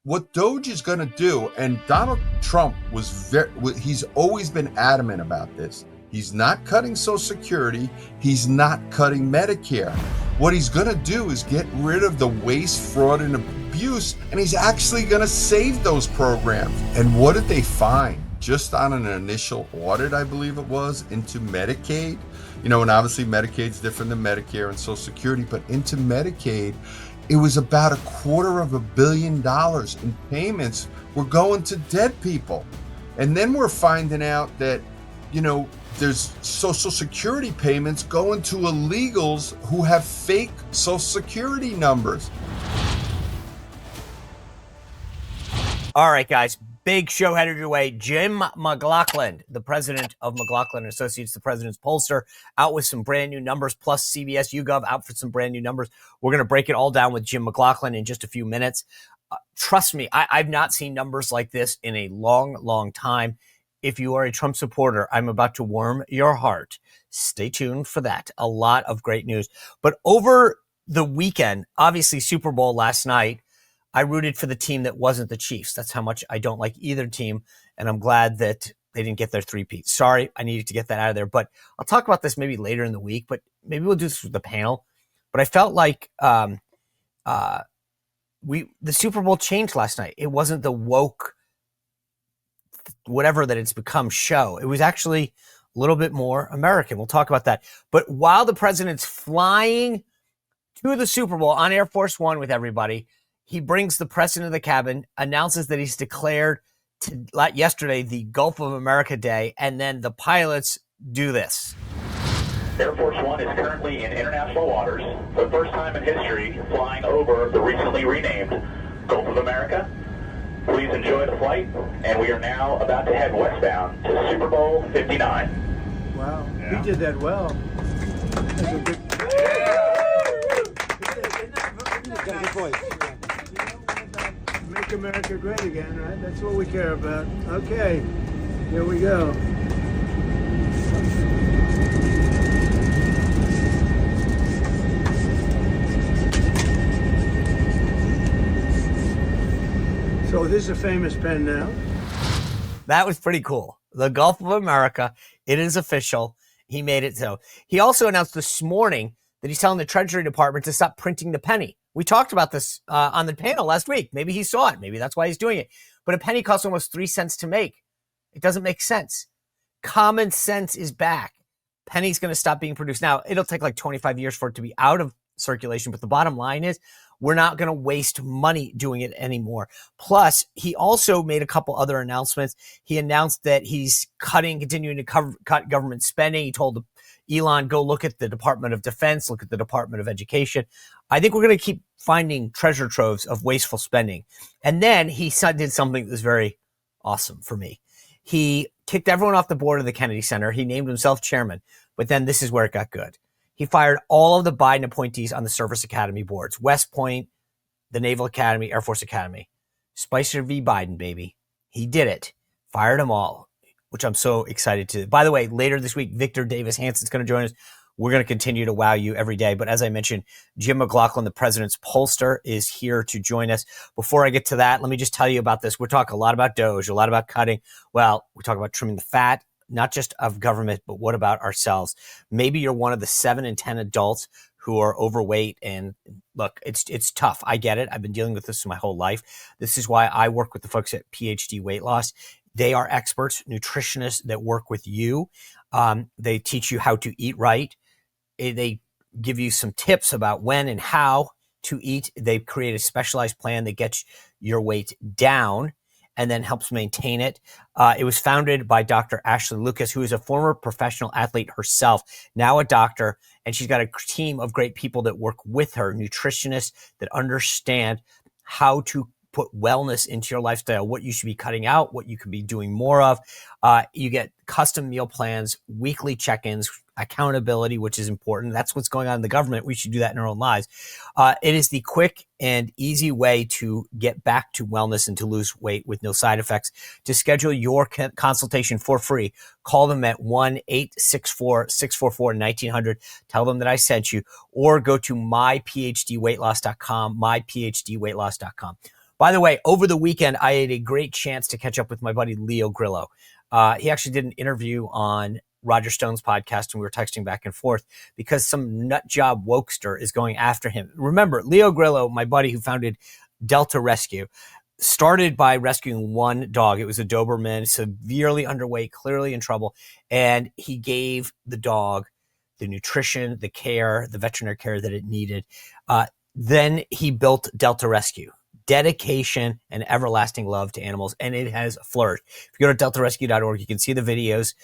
what DOGE is going to do, and Donald Trump he's always been adamant about this. He's not cutting Social Security. He's not cutting Medicare. What he's going to do is get rid of the waste, fraud, and abuse, and he's actually going to save those programs. And what did they find? Just on an initial audit, I believe it was, into Medicaid, and obviously Medicaid's different than Medicare and Social Security, but into Medicaid, it was about $250 million in payments were going to dead people. And then we're finding out that, there's Social Security payments going to illegals who have fake Social Security numbers. All right, guys. Big show headed your way. Jim McLaughlin, the president of McLaughlin Associates, the president's pollster, out with some brand new numbers, plus CBS YouGov out for some brand new numbers. We're going to break it all down with Jim McLaughlin in just a few minutes. Trust me, I've not seen numbers like this in a long, long time. If you are a Trump supporter, I'm about to warm your heart. Stay tuned for that. A lot of great news. But over the weekend, obviously Super Bowl last night, I rooted for the team that wasn't the Chiefs. That's how much I don't like either team. And I'm glad that they didn't get their three-peat. Sorry, I needed to get that out of there. But I'll talk about this maybe later in the week, but maybe we'll do this with the panel. But I felt like the Super Bowl changed last night. It wasn't the woke, whatever that it's become show. It was actually a little bit more American. We'll talk about that. But while the president's flying to the Super Bowl on Air Force One with everybody, he brings the press into the cabin, announces that he's declared yesterday the Gulf of America Day, and then the pilots do this. Air Force One is currently in international waters for the first time in history, flying over the recently renamed Gulf of America. Please enjoy the flight, and we are now about to head westbound to Super Bowl 59. Wow, yeah. He did that well. Good voice. Make America great again, right? That's what we care about. Okay, here we go. So this is a famous pen now. That was pretty cool. The Gulf of America, it is official. He made it so. He also announced this morning that he's telling the Treasury Department to stop printing the penny. We talked about this on the panel last week. Maybe he saw it. Maybe that's why he's doing it. But a penny costs almost 3 cents to make. It doesn't make sense. Common sense is back. Penny's going to stop being produced. Now, it'll take like 25 years for it to be out of circulation. But the bottom line is we're not going to waste money doing it anymore. Plus, he also made a couple other announcements. He announced that he's continuing to cut government spending. He told Elon, go look at the Department of Defense, look at the Department of Education. I think we're going to keep finding treasure troves of wasteful spending. And then he did something that was very awesome for me. He kicked everyone off the board of the Kennedy Center. He named himself chairman. But then this is where it got good. He fired all of the Biden appointees on the Service Academy boards. West Point, the Naval Academy, Air Force Academy. Spicer v. Biden, baby. He did it. Fired them all, which I'm so excited to. By the way, later this week, Victor Davis Hanson's going to join us. We're going to continue to wow you every day. But as I mentioned, Jim McLaughlin, the president's pollster, is here to join us. Before I get to that, let me just tell you about this. We're talking a lot about DOGE, a lot about cutting. Well, we talk about trimming the fat, not just of government, but what about ourselves? Maybe you're one of the 7 in 10 adults who are overweight. And look, it's tough. I get it. I've been dealing with this my whole life. This is why I work with the folks at PhD Weight Loss. They are experts, nutritionists that work with you. They teach you how to eat right. They give you some tips about when and how to eat. They create a specialized plan that gets your weight down and then helps maintain it. It was founded by Dr. Ashley Lucas, who is a former professional athlete herself, now a doctor, and she's got a team of great people that work with her, nutritionists that understand how to put wellness into your lifestyle, what you should be cutting out, what you could be doing more of. You get custom meal plans, weekly check-ins, accountability, which is important. That's what's going on in the government. We should do that in our own lives. It is the quick and easy way to get back to wellness and to lose weight with no side effects. To schedule your consultation for free, call them at 1-864-644-1900. Tell them that I sent you, or go to myphdweightloss.com, myphdweightloss.com. By the way, over the weekend, I had a great chance to catch up with my buddy Leo Grillo. He actually did an interview on Roger Stone's podcast, and we were texting back and forth because some nut job wokester is going after him. Remember, Leo Grillo, my buddy who founded Delta Rescue, started by rescuing one dog. It was a Doberman, severely underweight, clearly in trouble. And he gave the dog the nutrition, the care, the veterinary care that it needed. Then he built Delta Rescue. Dedication and everlasting love to animals, and it has flourished. If you go to deltarescue.org, you can see the videos.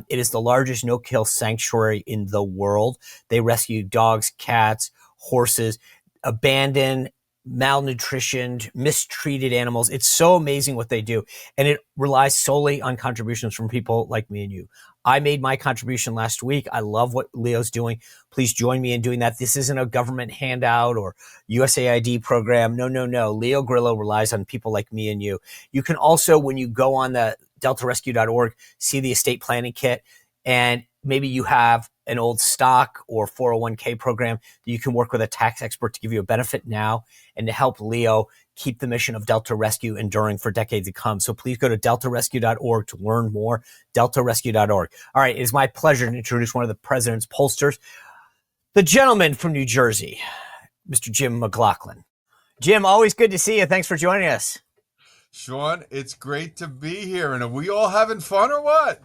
It is the largest no-kill sanctuary in the world. They rescue dogs, cats, horses, abandoned, malnutritioned, mistreated animals. It's so amazing what they do, and it relies solely on contributions from people like me and you. I made my contribution last week. I love what Leo's doing. Please join me in doing that. This isn't a government handout or USAID program. No. Leo Grillo relies on people like me and you. You can also, when you go on the deltarescue.org, see the estate planning kit, and maybe you have an old stock or 401k program that you can work with a tax expert to give you a benefit now and to help Leo keep the mission of Delta Rescue enduring for decades to come. So please go to deltarescue.org to learn more, deltarescue.org. All right, it is my pleasure to introduce one of the president's pollsters, the gentleman from New Jersey, Mr. Jim McLaughlin. Jim, always good to see you. Thanks for joining us. Sean, it's great to be here. And are we all having fun or what?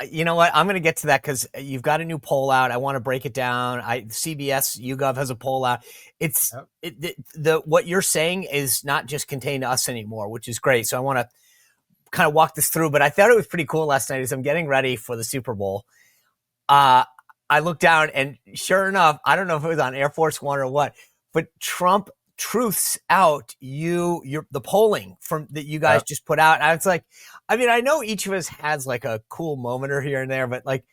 You know what? I'm going to get to that because you've got a new poll out. I want to break it down. CBS, YouGov has a poll out. It's what you're saying is not just contained to us anymore, which is great. So I want to kind of walk this through. But I thought it was pretty cool last night as I'm getting ready for the Super Bowl. I looked down and sure enough, I don't know if it was on Air Force One or what, but Trump truths out the polling from that you guys just put out. I was like, I mean, I know each of us has like a cool moment or here and there, but like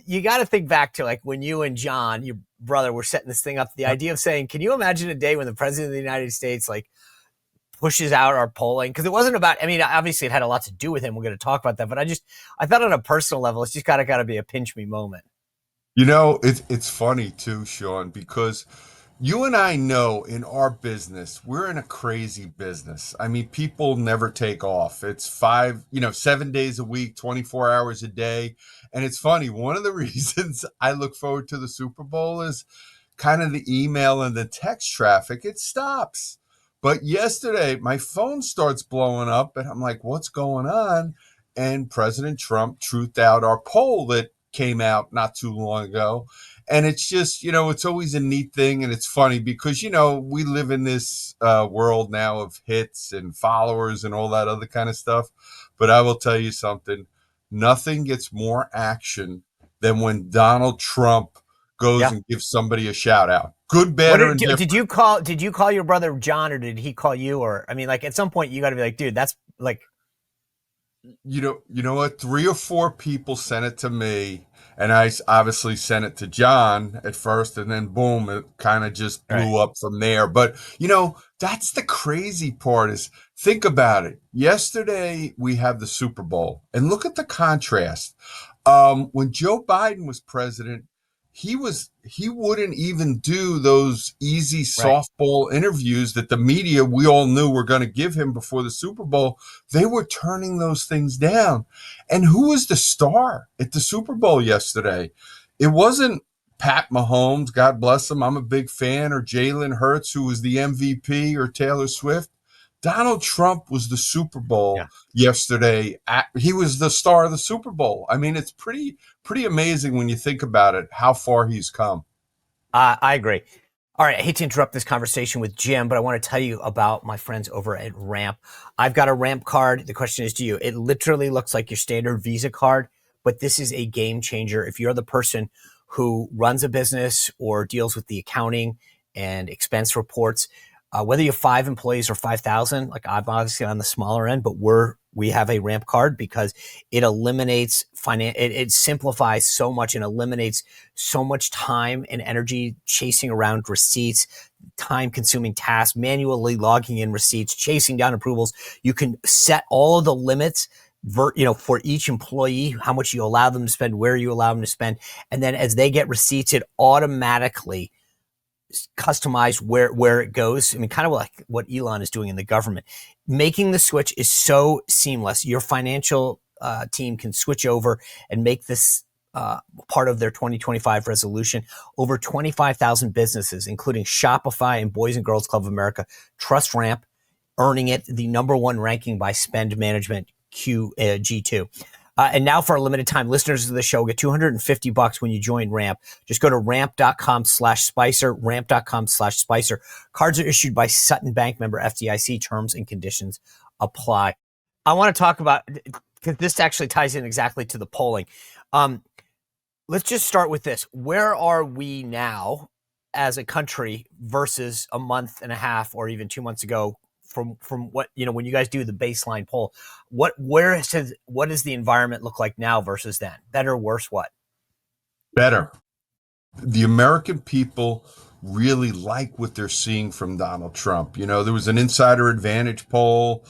you got to think back to like when you and John, your brother, were setting this thing up, the idea of saying, can you imagine a day when the president of the United States like pushes out our polling? Because it wasn't about, I mean, obviously it had a lot to do with him. We're going to talk about that, but I thought on a personal level, it's just got to be a pinch me moment. You know, it's funny too, Sean, because you and I know in our business, we're in a crazy business. I mean, people never take off. It's 7 days a week, 24 hours a day. And it's funny. One of the reasons I look forward to the Super Bowl is kind of the email and the text traffic. It stops. But yesterday, my phone starts blowing up and I'm like, what's going on? And President Trump truthed out our poll that came out not too long ago. And it's just, it's always a neat thing. And it's funny because, we live in this world now of hits and followers and all that other kind of stuff. But I will tell you something. Nothing gets more action than when Donald Trump goes and gives somebody a shout out. Good, bad, or indifferent. Did you call your brother John, or did he call you? Or, I mean, like at some point you got to be like, dude, that's like, you know what? 3 or 4 people sent it to me, and I obviously sent it to John at first, and then boom, it kind of just blew up from there. But that's the crazy part is think about it. Yesterday we have the Super Bowl, and look at the contrast. When Joe Biden was president, he wouldn't even do those easy softball interviews that the media we all knew were going to give him before the Super Bowl. They were turning those things down. And who was the star at the Super Bowl yesterday? It wasn't Pat Mahomes, God bless him, I'm a big fan, or Jalen Hurts, who was the MVP, or Taylor Swift. Donald Trump was the Super Bowl yesterday. He was the star of the Super Bowl. I mean, it's pretty amazing when you think about it, how far he's come. I agree. All right, I hate to interrupt this conversation with Jim, but I want to tell you about my friends over at Ramp. I've got a Ramp card. The question is to you. It literally looks like your standard Visa card, but this is a game changer. If you're the person who runs a business or deals with the accounting and expense reports, whether you have 5 employees or 5,000, like I'm obviously on the smaller end, but we have a Ramp card because it eliminates it simplifies so much and eliminates so much time and energy chasing around receipts, time consuming tasks, manually logging in receipts, chasing down approvals. You can set all of the limits for each employee, how much you allow them to spend, where you allow them to spend. And then as they get receipts, it automatically customize where it goes. I mean, kind of like what Elon is doing in the government. Making the switch is so seamless. Your financial team can switch over and make this part of their 2025 resolution. Over 25,000 businesses, including Shopify and Boys and Girls Club of America, trust Ramp, earning it the #1 ranking by Spend Management G2. And now for a limited time, listeners of the show get $250 when you join Ramp. Just go to ramp.com/Spicer, ramp.com/Spicer. Cards are issued by Sutton Bank, member FDIC. Terms and conditions apply. I want to talk about, because this actually ties in exactly to the polling. Let's just start with this. Where are we now as a country versus a month and a half or even 2 months ago? From what, when you guys do the baseline poll, what does the environment look like now versus then? Better, worse, what? Better. The American people really like what they're seeing from Donald Trump. There was an Insider Advantage poll.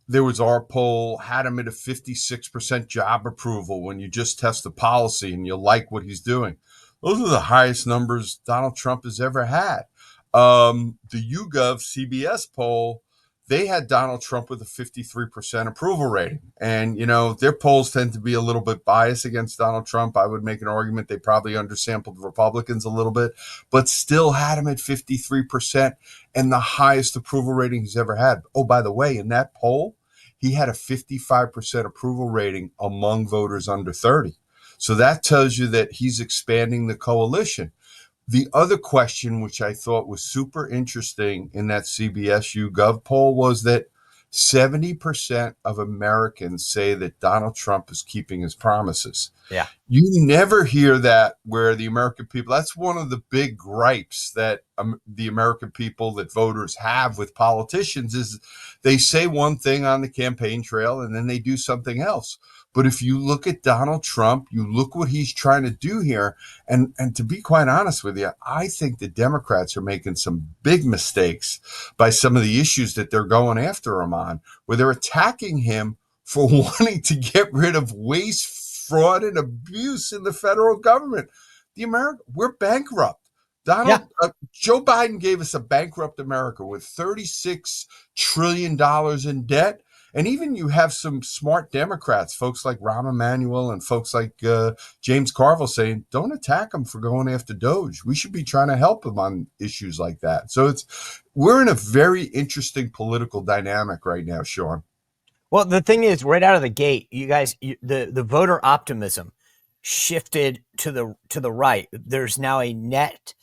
There was our poll, had him at a 56% job approval when you just test the policy and you like what he's doing. Those are the highest numbers Donald Trump has ever had. The YouGov CBS poll, they had Donald Trump with a 53% approval rating. And, their polls tend to be a little bit biased against Donald Trump. I would make an argument they probably undersampled Republicans a little bit, but still had him at 53% and the highest approval rating he's ever had. Oh, by the way, in that poll, he had a 55% approval rating among voters under 30. So that tells you that he's expanding the coalition. The other question, which I thought was super interesting in that CBS YouGov poll, was that 70% of Americans say that Donald Trump is keeping his promises. Yeah. You never hear that where the American people, that's one of the big gripes that the American people, that voters have with politicians, is they say one thing on the campaign trail and then they do something else. But if you look at Donald Trump, you look what he's trying to do here. And to be quite honest with you, I think the Democrats are making some big mistakes by some of the issues that they're going after him on, where they're attacking him for wanting to get rid of waste, fraud, and abuse in the federal government. We're bankrupt. Joe Biden gave us a bankrupt America with $36 trillion in debt. And even you have some smart Democrats, folks like Rahm Emanuel and folks like James Carville, saying, don't attack him for going after DOGE. We should be trying to help him on issues like that. So we're in a very interesting political dynamic right now, Sean. Well, the thing is, right out of the gate, you guys, the voter optimism shifted to the right. There's now a net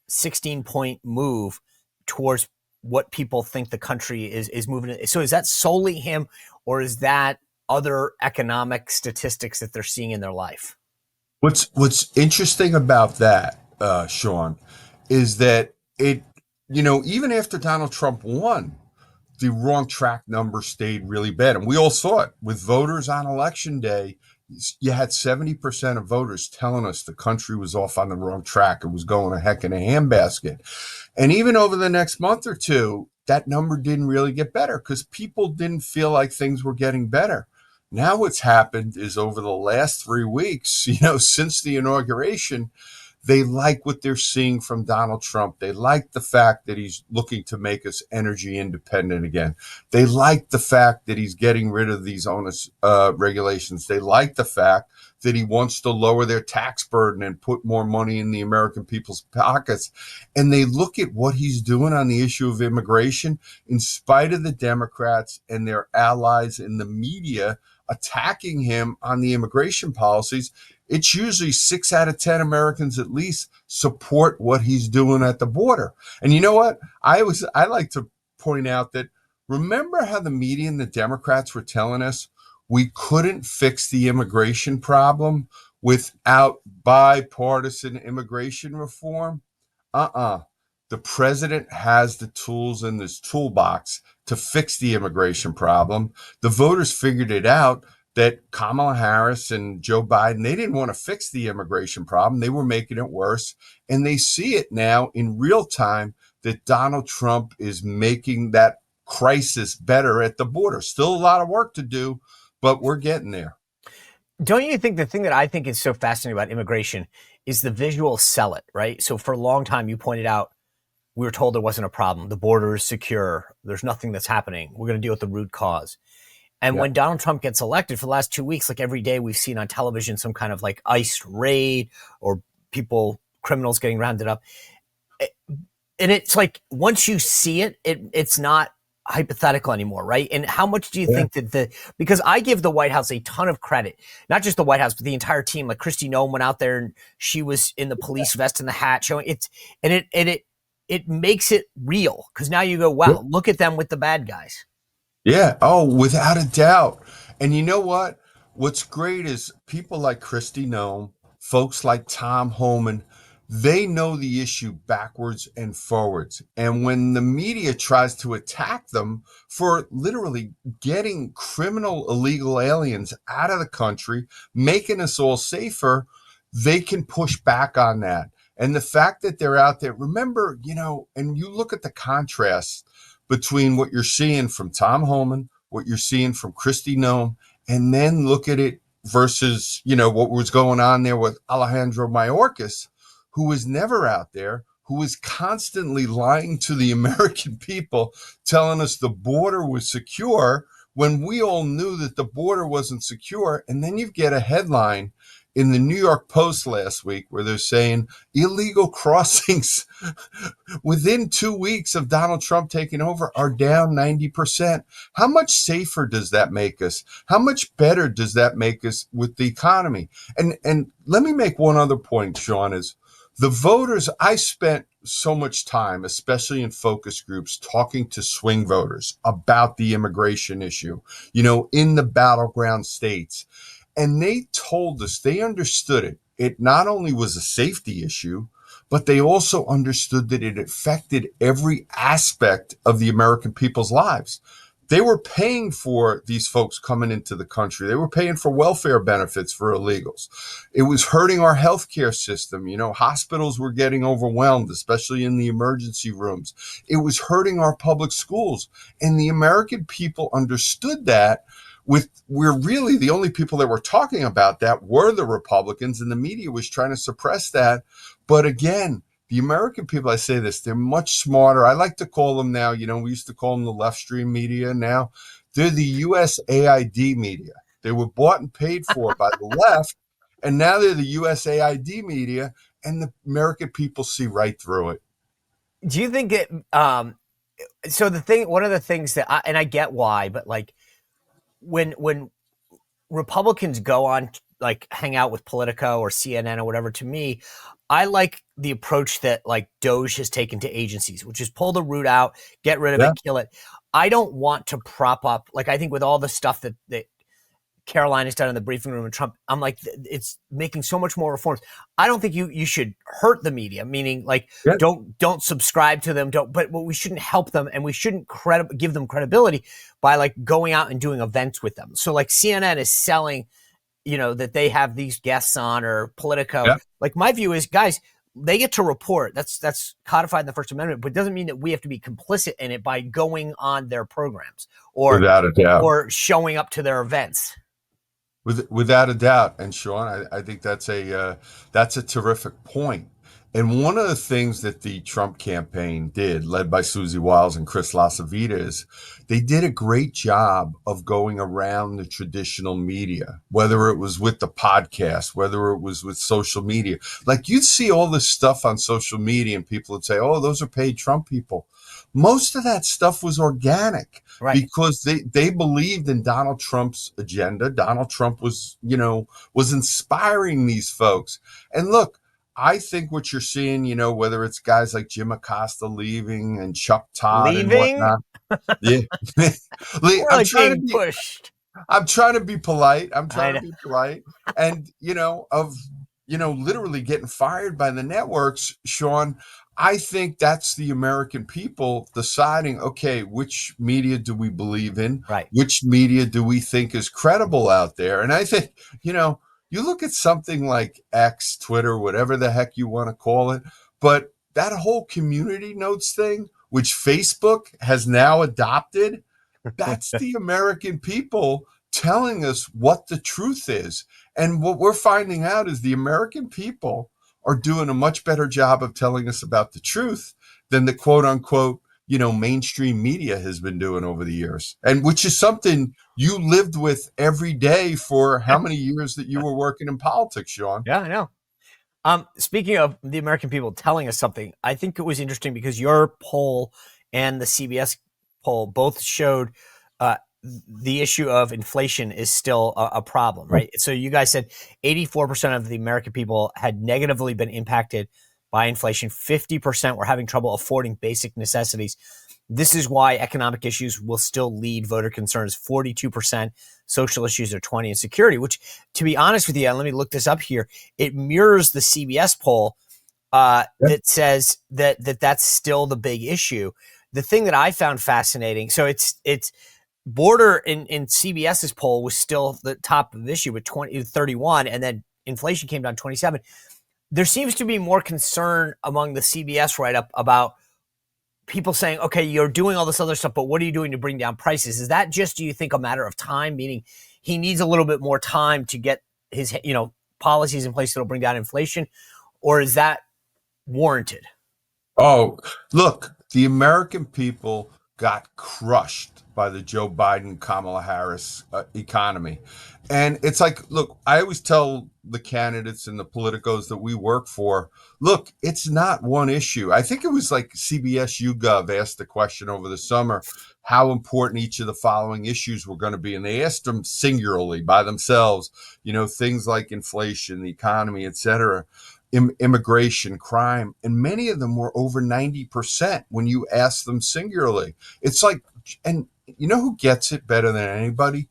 16-point move towards what people think the country is moving. So is that solely him, or is that other economic statistics that they're seeing in their life? What's interesting about that, Sean, is that even after Donald Trump won, the wrong track number stayed really bad. And we all saw it with voters on election day. You had 70% of voters telling us the country was off on the wrong track. It was going a heck in a handbasket. And even over the next month or two, that number didn't really get better because people didn't feel like things were getting better. Now what's happened is over the last 3 weeks, since the inauguration, they like what they're seeing from Donald Trump. They like the fact that he's looking to make us energy independent again. They like the fact that he's getting rid of these onus regulations. They like the fact that he wants to lower their tax burden and put more money in the American people's pockets. And they look at what he's doing on the issue of immigration, in spite of the Democrats and their allies in the media attacking him on the immigration policies. It's usually 6 out of 10 Americans at least support what he's doing at the border. And you know what? I like to point out that, remember how the media and the Democrats were telling us we couldn't fix the immigration problem without bipartisan immigration reform? The president has the tools in this toolbox to fix the immigration problem. The voters figured it out, that Kamala Harris and Joe Biden, they didn't want to fix the immigration problem. They were making it worse. And they see it now in real time that Donald Trump is making that crisis better at the border. Still a lot of work to do, but we're getting there. Don't you think the thing that I think is so fascinating about immigration is the visual sell it, right? So for a long time, you pointed out we were told there wasn't a problem. The border is secure. There's nothing that's happening. We're going to deal with the root cause. And when Donald Trump gets elected, for the last 2 weeks, like every day we've seen on television some kind of like ICE raid or criminals getting rounded up. And it's like, once you see it, it's not hypothetical anymore, right? And how much do you think that because I give the White House a ton of credit, not just the White House, but the entire team. Like Kristi Noem went out there and she was in the police vest and the hat showing it makes it real. Cause now you go, wow, look at them with the bad guys. Yeah. Oh, without a doubt. And you know what? What's great is people like Kristi Noem, folks like Tom Homan, they know the issue backwards and forwards. And when the media tries to attack them for literally getting criminal illegal aliens out of the country, making us all safer, they can push back on that. And the fact that they're out there, remember, and you look at the contrast between what you're seeing from Tom Homan, what you're seeing from Kristi Noem, and then look at it versus, what was going on there with Alejandro Mayorkas, who was never out there, who was constantly lying to the American people, telling us the border was secure when we all knew that the border wasn't secure. And then you get a headline in the New York Post last week where they're saying illegal crossings within 2 weeks of Donald Trump taking over are down 90%. How much safer does that make us? How much better does that make us with the economy? And let me make one other point, Sean, is the voters. I spent so much time, especially in focus groups, talking to swing voters about the immigration issue, in the battleground states. And they told us they understood it. It not only was a safety issue, but they also understood that it affected every aspect of the American people's lives. They were paying for these folks coming into the country. They were paying for welfare benefits for illegals. It was hurting our healthcare system. Hospitals were getting overwhelmed, especially in the emergency rooms. It was hurting our public schools. And the American people understood that. We're really the only people that were talking about that were the Republicans, and the media was trying to suppress that. But again, the American people, I say this, they're much smarter. I like to call them now, we used to call them the left stream media. Now they're the USAID media. They were bought and paid for by the left, and now they're the USAID media, and the American people see right through it. Do you think it, so one of the things that I get why, but like, when Republicans go on, like hang out with Politico or CNN or whatever, to me, I like the approach that like DOGE has taken to agencies, which is pull the root out, get rid of it, kill it. I don't want to prop up, like I think with all the stuff that Caroline has done in the briefing room and Trump, I'm like, it's making so much more reforms. I don't think you should hurt the media, meaning like don't subscribe to them, but we shouldn't help them, and we shouldn't give them credibility by like going out and doing events with them. So like CNN is selling, that they have these guests on, or Politico. Yeah. Like my view is, guys, they get to report. That's codified in the First Amendment, but it doesn't mean that we have to be complicit in it by going on their programs or showing up to their events. Without a doubt. And Sean, I think that's a terrific point. And one of the things that the Trump campaign did, led by Susie Wiles and Chris LaCivita, is they did a great job of going around the traditional media, whether it was with the podcast, whether it was with social media. Like you'd see all this stuff on social media and people would say, oh, those are paid Trump people. Most of that stuff was organic, right? Because they believed in Donald Trump's agenda. Donald Trump was inspiring these folks. And look, I think what you're seeing, whether it's guys like Jim Acosta leaving and Chuck Todd and whatnot. Yeah. I'm trying to be pushed. I'm trying to be polite. And, literally getting fired by the networks, Sean. I think that's the American people deciding, okay, which media do we believe in? Right. Which media do we think is credible out there? And I think, you look at something like X, Twitter, whatever the heck you want to call it, but that whole community notes thing, which Facebook has now adopted, that's the American people telling us what the truth is. And what we're finding out is the American people are doing a much better job of telling us about the truth than the quote unquote, mainstream media has been doing over the years. And which is something you lived with every day for how many years that you were working in politics, Sean? Yeah, I know. Speaking of the American people telling us something, I think it was interesting because your poll and the CBS poll both showed the issue of inflation is still a problem, right? So you guys said 84% of the American people had negatively been impacted by inflation. 50% were having trouble affording basic necessities. This is why economic issues will still lead voter concerns. 42%, social issues are 20%, and security, which, to be honest with you, and let me look this up here, it mirrors the CBS poll that says that's still the big issue. The thing that I found fascinating, so it's border in CBS's poll was still the top of the issue with 31, and then inflation came down 27. There seems to be more concern among the CBS write-up about people saying, okay, you're doing all this other stuff, but what are you doing to bring down prices? Is that just, do you think, a matter of time, meaning he needs a little bit more time to get his, policies in place that'll bring down inflation, or is that warranted? Oh, look, the American people got crushed by the Joe Biden, Kamala Harris economy. And it's like, look, I always tell the candidates and the politicos that we work for, look, it's not one issue. I think it was like CBS YouGov asked the question over the summer, how important each of the following issues were going to be. And they asked them singularly by themselves, things like inflation, the economy, et cetera, immigration, crime. And many of them were over 90% when you ask them singularly. It's like, and you know who gets it better than anybody?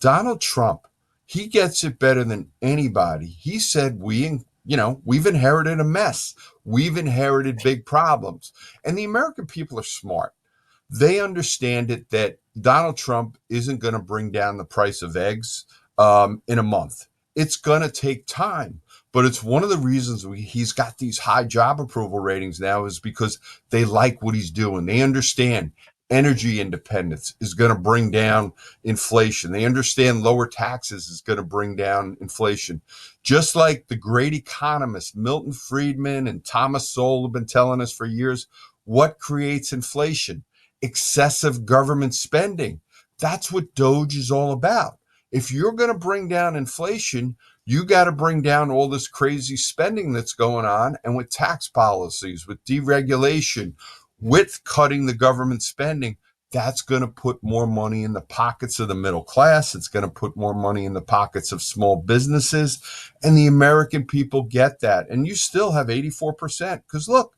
Donald Trump. He gets it better than anybody. He said, we've inherited a mess. We've inherited big problems. And the American people are smart. They understand it that Donald Trump isn't going to bring down the price of eggs in a month. It's going to take time. But it's one of the reasons he's got these high job approval ratings now is because they like what he's doing. They understand energy independence is going to bring down inflation. They understand lower taxes is going to bring down inflation. Just like the great economists, Milton Friedman and Thomas Sowell have been telling us for years, what creates inflation? Excessive government spending. That's what DOGE is all about. If you're going to bring down inflation, you got to bring down all this crazy spending that's going on, and with tax policies, with deregulation, with cutting the government spending, that's going to put more money in the pockets of the middle class. It's going to put more money in the pockets of small businesses, and the American people get that. And you still have 84%. Because look,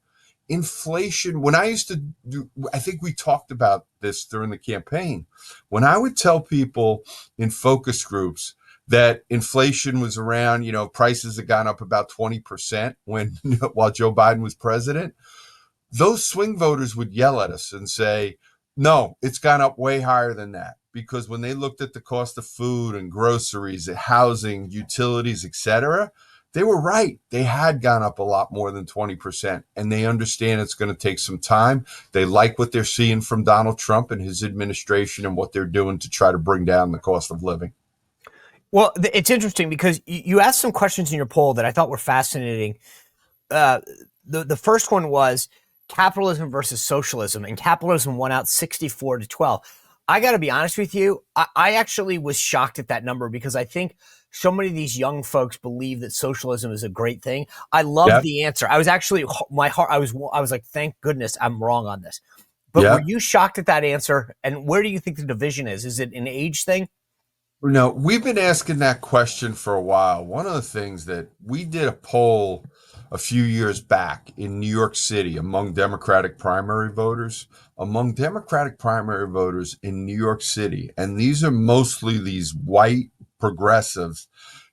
inflation, when I used to do, I think we talked about this during the campaign, when I would tell people in focus groups that inflation was around, prices had gone up about 20% while Joe Biden was president, those swing voters would yell at us and say, no, it's gone up way higher than that. Because when they looked at the cost of food and groceries, housing, utilities, et cetera, they were right. They had gone up a lot more than 20%, and they understand it's going to take some time. They like what they're seeing from Donald Trump and his administration and what they're doing to try to bring down the cost of living. Well, it's interesting because you asked some questions in your poll that I thought were fascinating. The first one was capitalism versus socialism, and capitalism won out 64-12. I got to be honest with you. I actually was shocked at that number because I think so many of these young folks believe that socialism is a great thing. I loved the answer. I was actually, I was like, thank goodness I'm wrong on this. But were you shocked at that answer? And where do you think the division is? Is it an age thing? No, we've been asking that question for a while. One of the things that we did a poll a few years back in New York City among Democratic primary voters in New York City, and these are mostly these white progressives,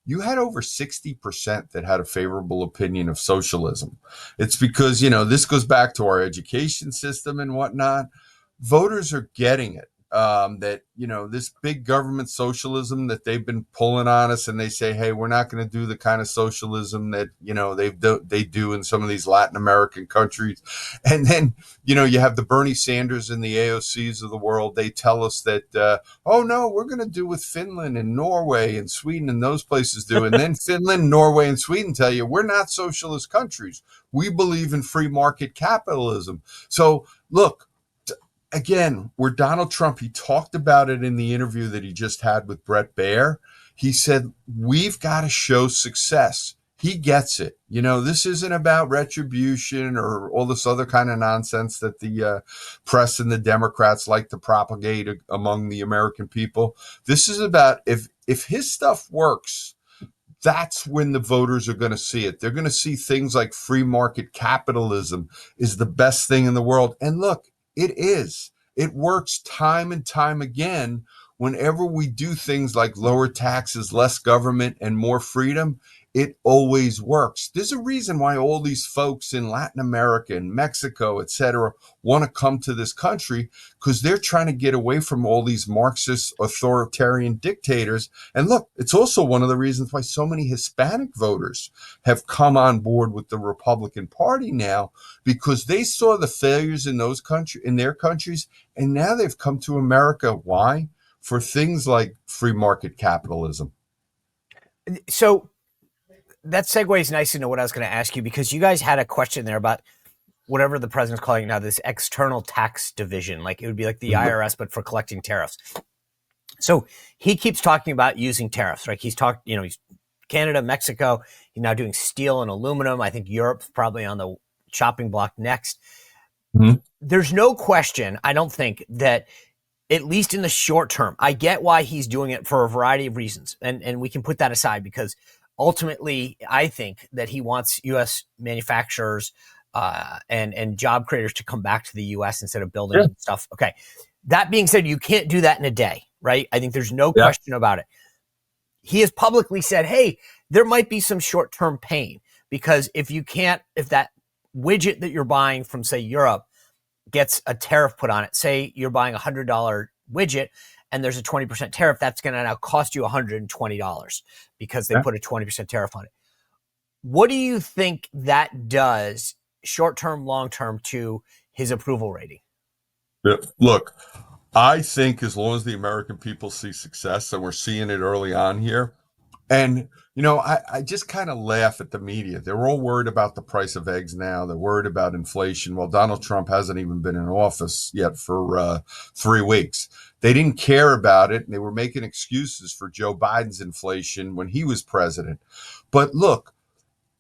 you had over 60% that had a favorable opinion of socialism. It's because, this goes back to our education system and whatnot. Voters are getting it. that, this big government socialism that they've been pulling on us, and they say, hey, we're not going to do the kind of socialism that, they do in some of these Latin American countries. And then, you have the Bernie Sanders and the AOCs of the world. They tell us that, oh, no, we're going to do what Finland and Norway and Sweden and those places do. And then Finland, Norway, and Sweden tell you, we're not socialist countries. We believe in free market capitalism. So look, again, where Donald Trump, he talked about it in the interview that he just had with Bret Baier. He said, we've got to show success. He gets it. This isn't about retribution or all this other kind of nonsense that the press and the Democrats like to propagate among the American people. This is about if his stuff works, that's when the voters are going to see it. They're going to see things like free market capitalism is the best thing in the world. And look, it is. It works time and time again. Whenever we do things like lower taxes, less government, and more freedom, it always works. There's a reason why all these folks in Latin America and Mexico, et cetera, want to come to this country, because they're trying to get away from all these Marxist authoritarian dictators. And look, it's also one of the reasons why so many Hispanic voters have come on board with the Republican Party now, because they saw the failures in their countries, and now they've come to America. Why? For things like free market capitalism. So that segues nicely into what I was going to ask you, because you guys had a question there about whatever the president's calling it now, this external tax division. Like, it would be like the IRS, but for collecting tariffs. So he keeps talking about using tariffs, right? He's Canada, Mexico. He's now doing steel and aluminum. I think Europe's probably on the chopping block next. Mm-hmm. There's no question, I don't think, that at least in the short term, I get why he's doing it for a variety of reasons. And we can put that aside, because ultimately, I think that he wants U.S. manufacturers and job creators to come back to the U.S. instead of building stuff. Okay. That being said, you can't do that in a day, right? I think there's no question about it. He has publicly said, hey, there might be some short-term pain, because if that widget that you're buying from, say, Europe gets a tariff put on it, say you're buying a $100 widget and there's a 20% tariff, that's going to now cost you $120 because they put a 20% tariff on it. What do you think that does short-term, long-term to his approval rating? Yeah. Look, I think as long as the American people see success, and we're seeing it early on here, and, I just kind of laugh at the media. They're all worried about the price of eggs now. They're worried about inflation. Well, Donald Trump hasn't even been in office yet for 3 weeks. They didn't care about it, and they were making excuses for Joe Biden's inflation when he was president. But look,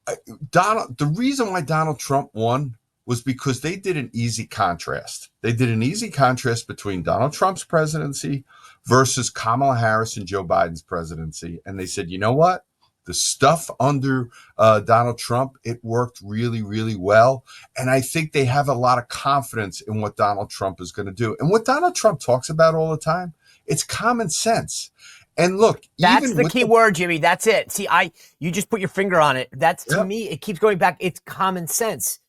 the reason why Donald Trump won was because they did an easy contrast. They did an easy contrast between Donald Trump's presidency versus Kamala Harris and Joe Biden's presidency. And they said, you know what? The stuff under Donald Trump, it worked really, really well. And I think they have a lot of confidence in what Donald Trump is going to do. And what Donald Trump talks about all the time, it's common sense. And look, that's the key word, Jimmy. That's it. See, you just put your finger on it. That's, to me, it keeps going back. It's common sense.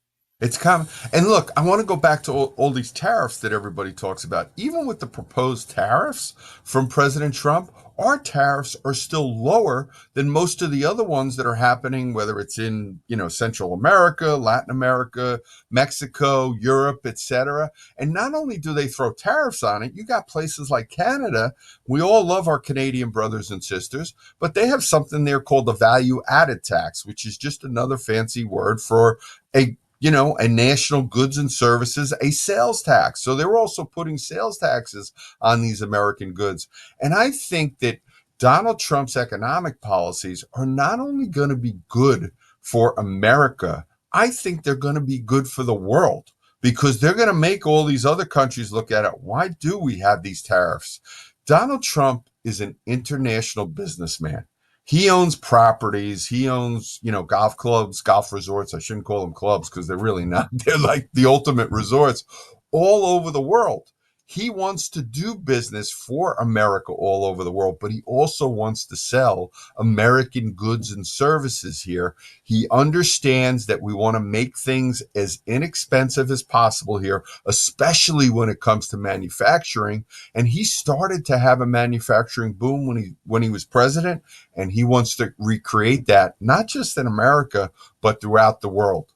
It's common. And look, I want to go back to all these tariffs that everybody talks about. Even with the proposed tariffs from President Trump, our tariffs are still lower than most of the other ones that are happening, whether it's in, Central America, Latin America, Mexico, Europe, etc. And not only do they throw tariffs on it, you got places like Canada. We all love our Canadian brothers and sisters, but they have something there called the value added tax, which is just another fancy word for a national goods and services, a sales tax. So they're also putting sales taxes on these American goods. And I think that Donald Trump's economic policies are not only going to be good for America, I think they're going to be good for the world, because they're going to make all these other countries look at it. Why do we have these tariffs? Donald Trump is an international businessman. He owns properties. He owns, golf clubs, golf resorts. I shouldn't call them clubs because they're really not. They're like the ultimate resorts all over the world. He wants to do business for America all over the world, but he also wants to sell American goods and services here. He understands that we want to make things as inexpensive as possible here, especially when it comes to manufacturing. And he started to have a manufacturing boom when he was president, and he wants to recreate that, not just in America, but throughout the world.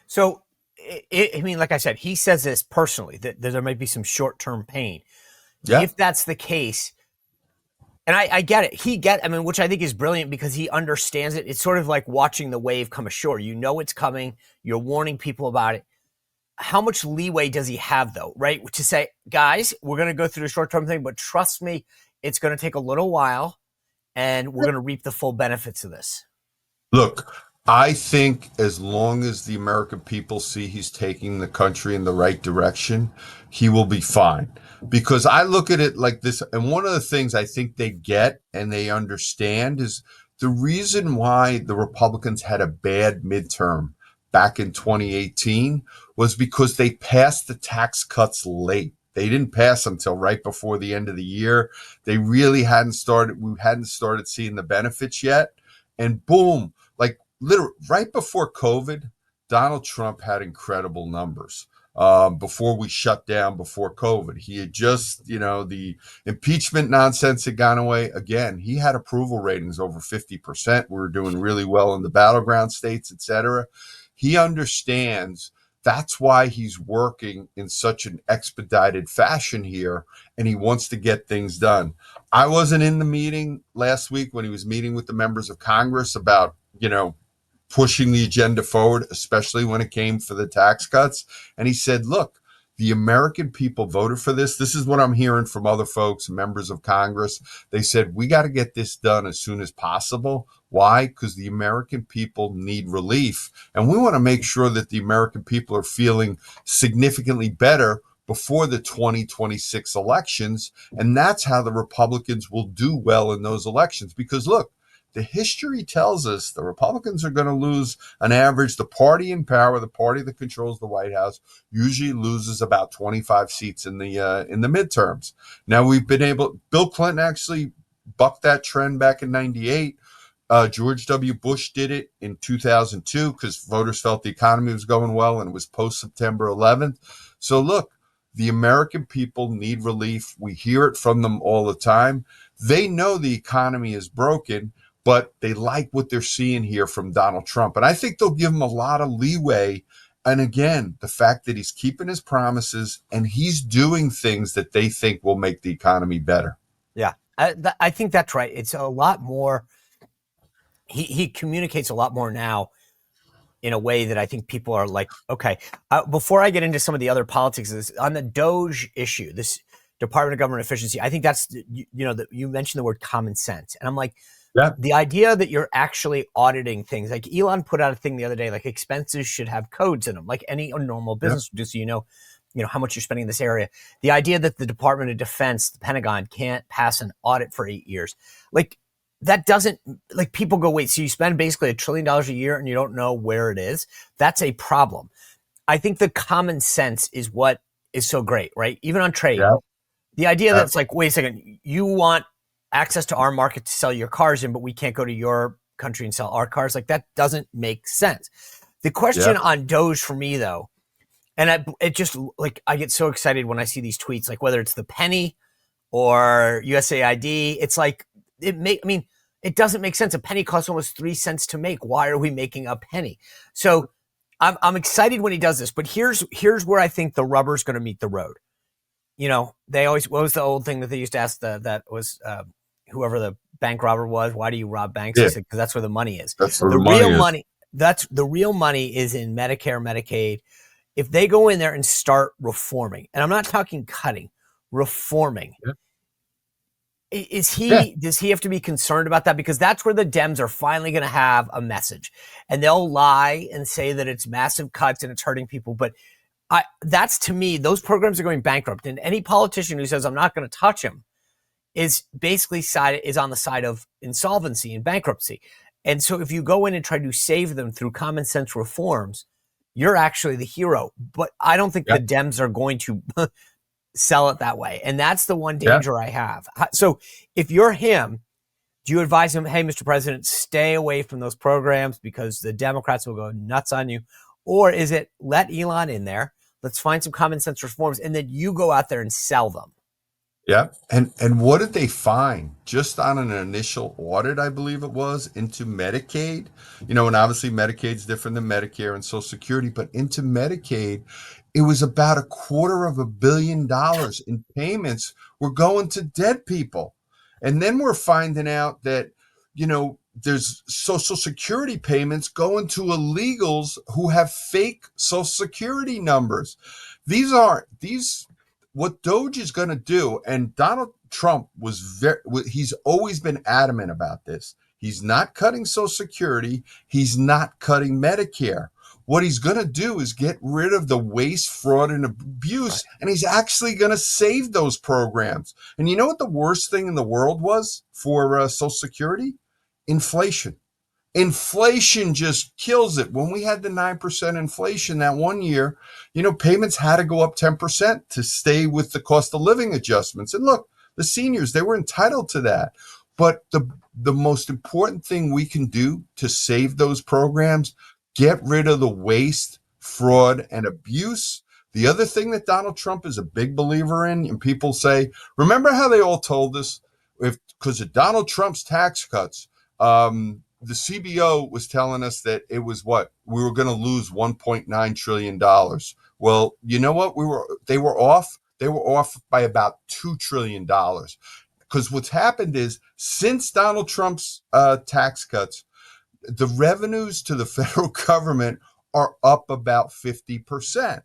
So, I mean, like I said, he says this personally, that there might be some short-term pain. Yeah. If that's the case, and I get it. I mean, which I think is brilliant because he understands it. It's sort of like watching the wave come ashore. You know it's coming. You're warning people about it. How much leeway does he have, though, right? To say, guys, we're going to go through the short-term thing, but trust me, it's going to take a little while, and we're going to reap the full benefits of this. Look, I think as long as the American people see he's taking the country in the right direction, he will be fine. Because I look at it like this, and one of the things I think they get and they understand is the reason why the Republicans had a bad midterm back in 2018 was because they passed the tax cuts late. They didn't pass until right before the end of the year. We hadn't started seeing the benefits yet. And boom, like literally right before COVID, Donald Trump had incredible numbers. Before we shut down before COVID, he had just, the impeachment nonsense had gone away. Again, he had approval ratings over 50%. We were doing really well in the battleground states, et cetera. He understands that's why he's working in such an expedited fashion here, and he wants to get things done. I wasn't in the meeting last week when he was meeting with the members of Congress about, pushing the agenda forward, especially when it came for the tax cuts. And he said, look, the American people voted for this. This is what I'm hearing from other folks, members of Congress. They said, we got to get this done as soon as possible. Why? Because the American people need relief. And we want to make sure that the American people are feeling significantly better before the 2026 elections. And that's how the Republicans will do well in those elections. Because look, the history tells us the Republicans are going to lose on average. The party in power, the party that controls the White House, usually loses about 25 seats in the midterms. Now Bill Clinton actually bucked that trend back in 98. George W. Bush did it in 2002 because voters felt the economy was going well, and it was post September 11th. So look, the American people need relief. We hear it from them all the time. They know the economy is broken, but they like what they're seeing here from Donald Trump. And I think they'll give him a lot of leeway. And again, the fact that he's keeping his promises and he's doing things that they think will make the economy better. Yeah, I think that's right. It's a lot more. He communicates a lot more now in a way that I think people are like, okay. Before I get into some of the other politics, on the DOGE issue, this Department of Government Efficiency, I think that's, you mentioned the word common sense. And I'm like, yeah. The idea that you're actually auditing things, like Elon put out a thing the other day, like expenses should have codes in them, like any normal business would do, so you know how much you're spending in this area. The idea that the Department of Defense, the Pentagon, can't pass an audit for 8 years, like that doesn't, like people go, wait, so you spend basically $1 trillion a year and you don't know where it is? That's a problem. I think the common sense is what is so great, right? Even on trade, the idea that it's like, wait a second, you want access to our market to sell your cars in, but we can't go to your country and sell our cars. Like that doesn't make sense. The question on DOGE for me though, and it just like, I get so excited when I see these tweets, like whether it's the penny or USAID, it's like, it doesn't make sense. A penny costs almost 3 cents to make. Why are we making a penny? So I'm excited when he does this, but here's where I think the rubber's going to meet the road. They always, what was the old thing that they used to ask that was, whoever the bank robber was, why do you rob banks? He said, because that's where the money is. That's where the real money. That's the real money is in Medicare, Medicaid. If they go in there and start reforming, and I'm not talking cutting, reforming, does he have to be concerned about that? Because that's where the Dems are finally going to have a message, and they'll lie and say that it's massive cuts and it's hurting people. But that's, to me, those programs are going bankrupt. And any politician who says I'm not going to touch him is basically on the side of insolvency and bankruptcy. And so if you go in and try to save them through common sense reforms, you're actually the hero. But I don't think the Dems are going to sell it that way. And that's the one Yeah. danger I have. So if you're him, do you advise him, hey, Mr. President, stay away from those programs because the Democrats will go nuts on you? Or is it let Elon in there, let's find some common sense reforms, and then you go out there and sell them? Yeah. And what did they find just on an initial audit, I believe it was, into Medicaid? And obviously Medicaid's different than Medicare and Social Security, but into Medicaid, it was about $250 million in payments were going to dead people. And then we're finding out that, there's Social Security payments going to illegals who have fake Social Security numbers. These what DOGE is going to do, and Donald Trump he's always been adamant about this. He's not cutting Social Security. He's not cutting Medicare. What he's going to do is get rid of the waste, fraud, and abuse, and he's actually going to save those programs. And you know what the worst thing in the world was for Social Security? Inflation. Inflation just kills it. When we had the 9% inflation that one year, payments had to go up 10% to stay with the cost of living adjustments. And look, the seniors, they were entitled to that. But the most important thing we can do to save those programs, get rid of the waste, fraud, and abuse. The other thing that Donald Trump is a big believer in, and people say, remember how they all told us, because of Donald Trump's tax cuts, the CBO was telling us that it was we were going to lose $1.9 trillion. Well, you know what? They were off. They were off by about $2 trillion. Because what's happened is since Donald Trump's tax cuts, the revenues to the federal government are up about 50%.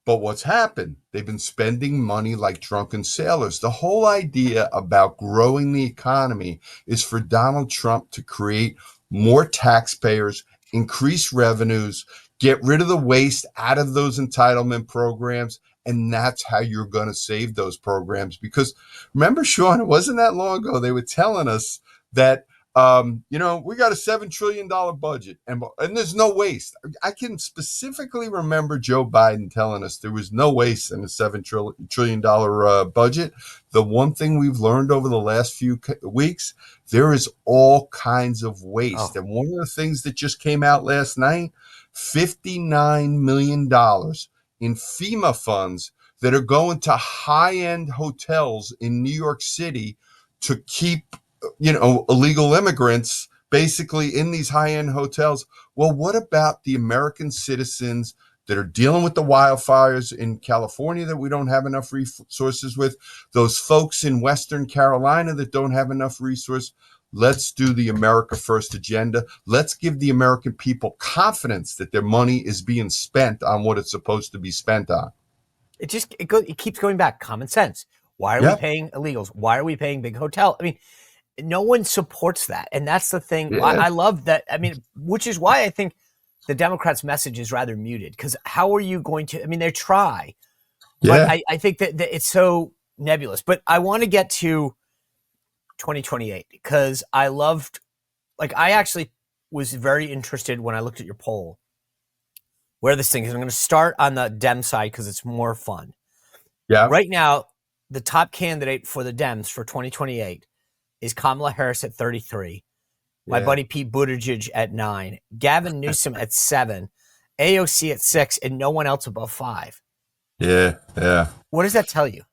But what's happened? They've been spending money like drunken sailors. The whole idea about growing the economy is for Donald Trump to create more taxpayers, increase revenues, get rid of the waste out of those entitlement programs. And that's how you're going to save those programs. Because remember, Sean, it wasn't that long ago, they were telling us that we got a $7 trillion budget and there's no waste. I can specifically remember Joe Biden telling us there was no waste in the $7 trillion budget. The one thing we've learned over the last few weeks, there is all kinds of waste. And one of the things that just came out last night, $59 million in FEMA funds that are going to high-end hotels in New York City to keep illegal immigrants basically in these high-end hotels. Well, what about the American citizens that are dealing with the wildfires in California that we don't have enough resources with? Those folks in Western Carolina that don't have enough resource? Let's do the America First agenda. Let's give the American people confidence that their money is being spent on what it's supposed to be spent on. It keeps going back. Common sense. Why are we paying illegals? Why are we paying big hotel? I mean, no one supports that. And that's the thing. Yeah. I love that. I mean, which is why I think the Democrats' message is rather muted. Because how are you going to, they try. But I think that it's so nebulous. But I want to get to 2028 because I actually was very interested when I looked at your poll where this thing is. I'm going to start on the Dem side because it's more fun. Yeah. Right now, the top candidate for the Dems for 2028 is Kamala Harris at 33, my buddy Pete Buttigieg at 9, Gavin Newsom at 7, AOC at 6, and no one else above 5. Yeah. What does that tell you?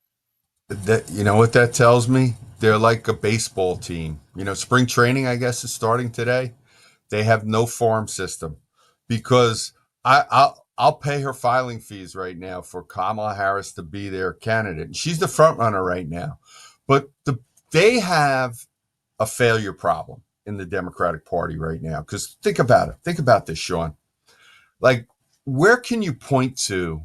You know what that tells me? They're like a baseball team. Spring training, I guess, is starting today. They have no farm system because I'll pay her filing fees right now for Kamala Harris to be their candidate. And she's the front runner right now. But they have a failure problem in the Democratic Party right now. Because think about it. Think about this, Sean. Like, where can you point to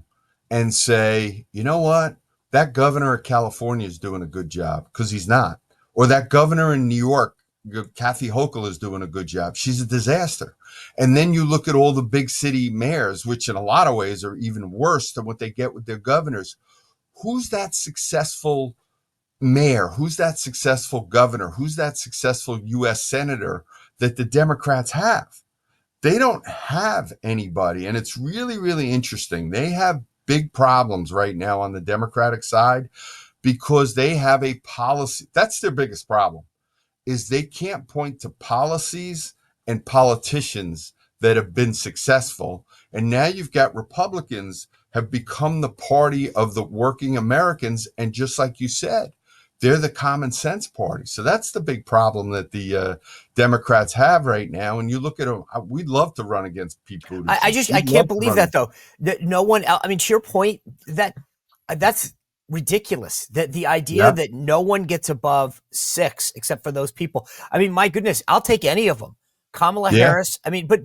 and say, you know what? That governor of California is doing a good job, because he's not. Or that governor in New York, Kathy Hochul, is doing a good job. She's a disaster. And then you look at all the big city mayors, which in a lot of ways are even worse than what they get with their governors. Who's that successful mayor? Who's that successful governor? Who's that successful U.S. senator that the Democrats have? They don't have anybody. And it's really, really interesting. They have big problems right now on the Democratic side because they have a policy. That's their biggest problem, is they can't point to policies and politicians that have been successful. And now you've got Republicans have become the party of the working Americans. And just like you said, they're the common sense party. So that's the big problem that the Democrats have right now. And you look at them, we'd love to run against Pete Buttigieg. I can't believe that though. That no one else, I mean, to your point, that's ridiculous. That the idea that no one gets above 6 except for those people. I mean, my goodness, I'll take any of them. Kamala Harris. I mean, but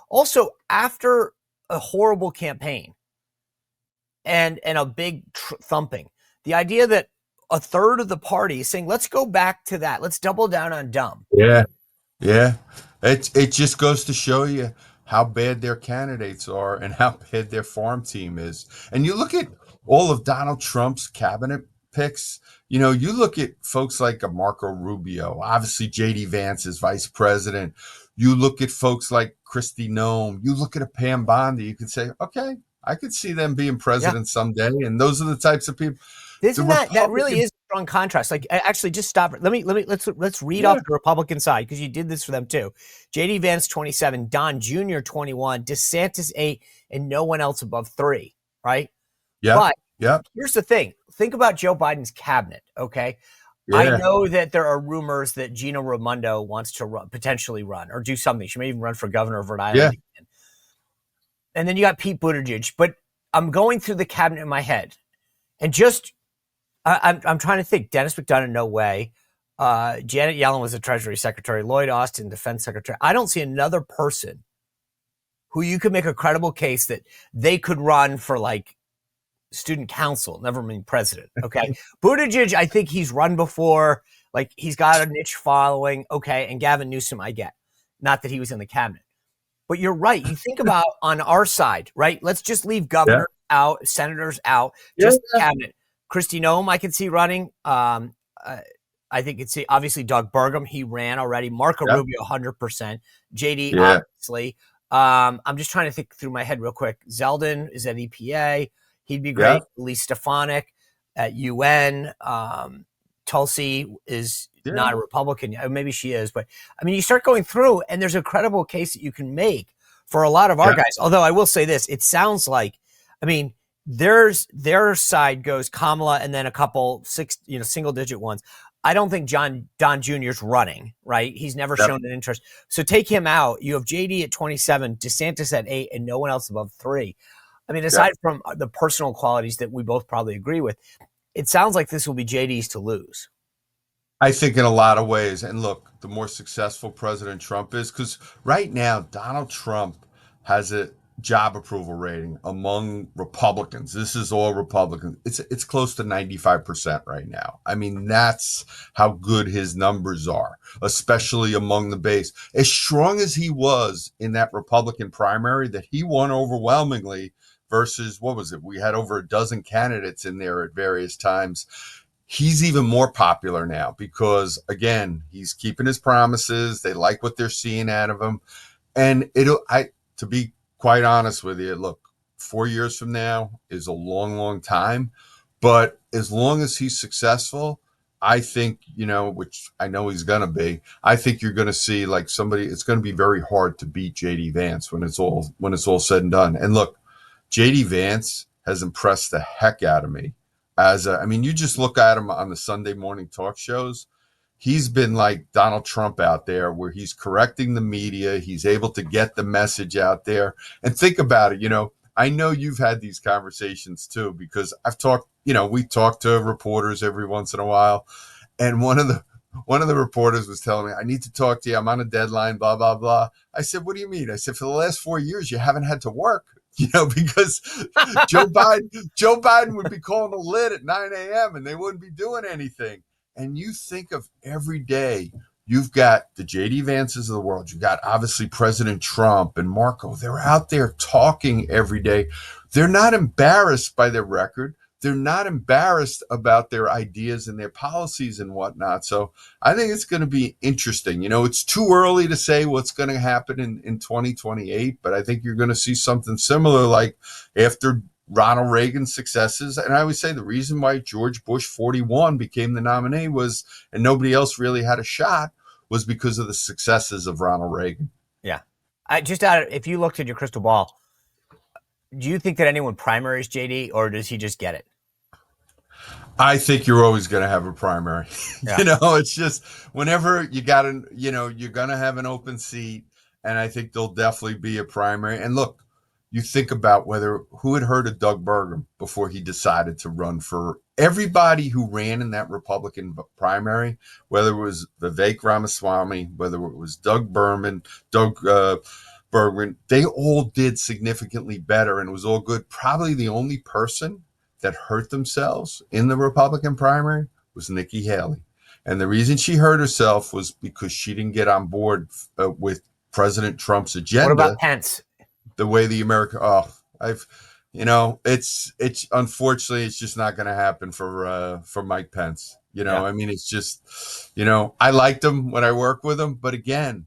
also after a horrible campaign and a big thumping, the idea that a third of the party is saying, let's go back to that. Let's double down on dumb. Yeah. It just goes to show you how bad their candidates are and how bad their farm team is. And you look at all of Donald Trump's cabinet picks. You know, you look at folks like a Marco Rubio, obviously J.D. Vance is vice president. You look at folks like Kristi Noem. You look at a Pam Bondi. You could say, okay, I could see them being president someday. And those are the types of people. Isn't that really is a strong contrast? Like, actually, just stop it. Let's read off the Republican side, because you did this for them too. J.D. Vance 27, Don Jr. 21, DeSantis 8, and no one else above 3. Right? Yeah. But here's the thing: think about Joe Biden's cabinet. Okay, I know that there are rumors that Gina Raimondo wants to potentially run or do something. She may even run for governor of Rhode Island again. And then you got Pete Buttigieg. But I'm going through the cabinet in my head, and just I'm trying to think. Dennis McDonough, no way. Janet Yellen was the Treasury Secretary. Lloyd Austin, Defense Secretary. I don't see another person who you could make a credible case that they could run for like student council, never mind president. Okay. Buttigieg, I think he's run before. Like, he's got a niche following. Okay. And Gavin Newsom, I get. Not that he was in the cabinet. But you're right. You think about on our side, right? Let's just leave governors out, senators out, just the cabinet. Kristi Noem, I can see running. I think it's obviously Doug Burgum. He ran already. Marco Rubio, 100%. JD, obviously. I'm just trying to think through my head real quick. Zeldin is at EPA. He'd be great. Lee Stefanik at UN. Tulsi is not a Republican. Maybe she is. But, I mean, you start going through, and there's a credible case that you can make for a lot of our guys. Although I will say this, it sounds like, I mean, their side goes Kamala and then a couple single-digit ones. I don't think Don Jr.'s running, right? He's never shown an interest. So take him out. You have JD at 27, DeSantis at 8, and no one else above 3. I mean, aside from the personal qualities that we both probably agree with, it sounds like this will be JD's to lose. I think in a lot of ways. And look, the more successful President Trump is, because right now, Donald Trump has a job approval rating among Republicans. This is all Republicans. It's close to 95% right now. I mean, that's how good his numbers are, especially among the base. As strong as he was in that Republican primary that he won overwhelmingly versus, what was it? We had over a dozen candidates in there at various times. He's even more popular now because, again, he's keeping his promises. They like what they're seeing out of him. And to be quite honest with you, look, 4 years from now is a long, long time. But as long as he's successful, I think, which I know he's going to be, I think you're going to see like somebody, it's going to be very hard to beat J.D. Vance when it's all said and done. And look, J.D. Vance has impressed the heck out of me. You just look at him on the Sunday morning talk shows. He's been like Donald Trump out there where he's correcting the media. He's able to get the message out there. And think about it, I know you've had these conversations too, because I've talked, we talk to reporters every once in a while. And one of the reporters was telling me, I need to talk to you. I'm on a deadline, blah, blah, blah. I said, what do you mean? I said, for the last 4 years, you haven't had to work. Because Joe Biden would be calling the lid at 9 a.m. and they wouldn't be doing anything. And you think of every day, you've got the J.D. Vances of the world. You've got obviously President Trump and Marco. They're out there talking every day. They're not embarrassed by their record. They're not embarrassed about their ideas and their policies and whatnot. So I think it's going to be interesting. It's too early to say what's going to happen in 2028, but I think you're going to see something similar like after Ronald Reagan's successes. And I always say the reason why George Bush 41 became the nominee was, and nobody else really had a shot, was because of the successes of Ronald Reagan. Yeah. If you looked at your crystal ball, do you think that anyone primaries JD, or does he just get it? I think you're always going to have a primary. Yeah. It's just whenever you got to, you're going to have an open seat. And I think there'll definitely be a primary. And look, you think about who had heard of Doug Burgum before he decided to run for everybody who ran in that Republican primary, whether it was Vivek Ramaswamy, whether it was Doug Bergman, they all did significantly better and it was all good. Probably the only person that hurt themselves in the Republican primary was Nikki Haley. And the reason she hurt herself was because she didn't get on board with President Trump's agenda. What about Pence? The way it's unfortunately, it's just not going to happen for Mike Pence. I mean, it's just, I liked him when I worked with him, but again,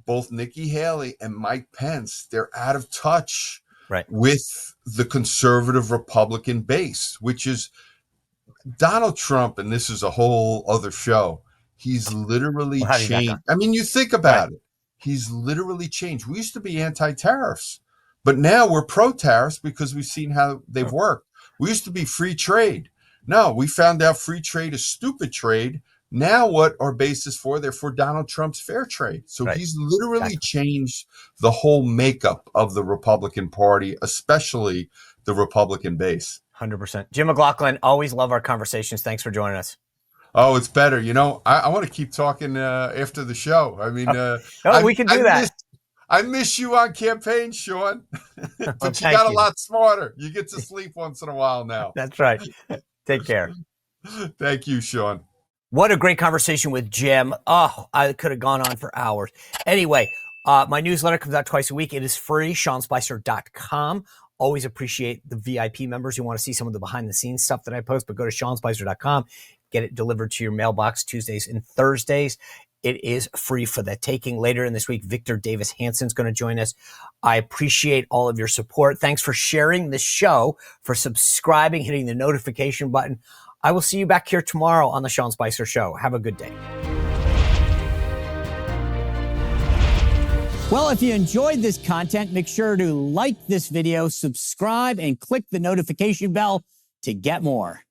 both Nikki Haley and Mike Pence, they're out of touch with the conservative Republican base, which is Donald Trump. And this is a whole other show. He's literally changed. I mean, you think about it. He's literally changed. We used to be anti-tariffs, but now we're pro-tariffs because we've seen how they've worked. We used to be free trade. No, we found out free trade is stupid trade. Now what our base is for? They're for Donald Trump's fair trade. So he's literally changed the whole makeup of the Republican Party, especially the Republican base. 100%. Jim McLaughlin, always love our conversations. Thanks for joining us. Oh, it's better. I want to keep talking after the show. I mean, we can do that. I miss you on campaign, Sean, but you got a lot smarter. You get to sleep once in a while now. That's right. Take care. Thank you, Sean. What a great conversation with Jim. Oh, I could have gone on for hours. Anyway, my newsletter comes out twice a week. It is free, SeanSpicer.com. Always appreciate the VIP members who want to see some of the behind the scenes stuff that I post, but go to SeanSpicer.com. Get it delivered to your mailbox Tuesdays and Thursdays. It is free for the taking. Later in this week, Victor Davis Hansen's going to join us. I appreciate all of your support. Thanks for sharing this show, for subscribing, hitting the notification button. I will see you back here tomorrow on the Sean Spicer Show. Have a good day. Well, if you enjoyed this content, make sure to like this video, subscribe, and click the notification bell to get more.